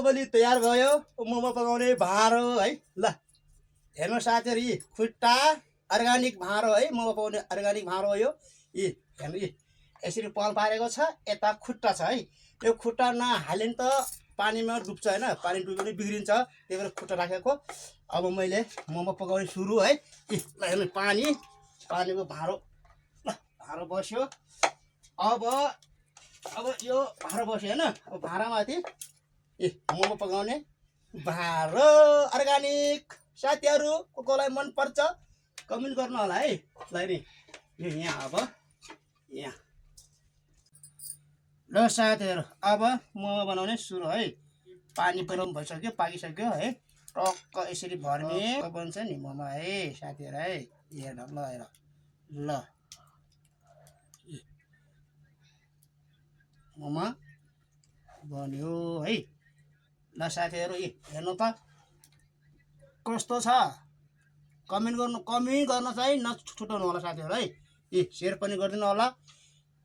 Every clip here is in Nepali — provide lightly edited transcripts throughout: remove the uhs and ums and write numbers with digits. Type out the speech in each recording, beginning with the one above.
मोमोली तयार भयो मोमो पकाउने भाँडो है ल हेर्नु साथीहरु यी खुट्टा अर्गानिक भाँडो है मोमो पकाउने अर्गानिक भाँडो हो यो यी हेर्नु यी यसरी पल पारेको छ यता खुट्टा छ है यो खुट्टा नहालिन् त पानीमा डुब्छ हैन पानी डुब्यो भने बिग्रिन्छ त्यही भएर खुट्टा राखेको अब मैले मोमो पकाउने सुरु है यी ल हेर्नु पानीको भाँडो भाँडो बस्यो अब यो भाँडो बस्यो हैन अब भाँडामाथि ए मोमो पकाउने भाँडो अर्गानिक साथीहरु कोलाई मन पर्छ कमेन्ट गर्नु होला है ल नि यो यहाँ अब यहाँ ल साथीहरु अब मोमो बनाउने सुरु है पानी गरम भइसक्यो पाकिसक्यो है टक्क यसरी भर्ने बन्छ नि मोमो है साथीहरु है हेर्नु ल हेर ल मोमो बन्यो है ल साथीहरु हेर्नु त कस्तो छ कमेन्ट गर्न चाहिँ नछुटाउनु होला साथीहरु है शेयर पनि गरिदिनु होला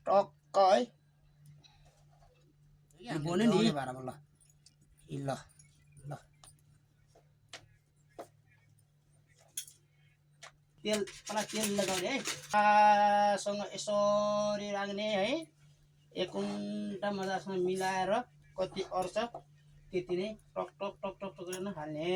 टक्क है बन्यो नि भाँडामा ल ल ल तेल लगाउने है सँग यसरी राख्ने है एक घण्टा मजासँग मिलाएर कति अर्छ त्यति नै टक टक टक टक टक गरेर हाल्ने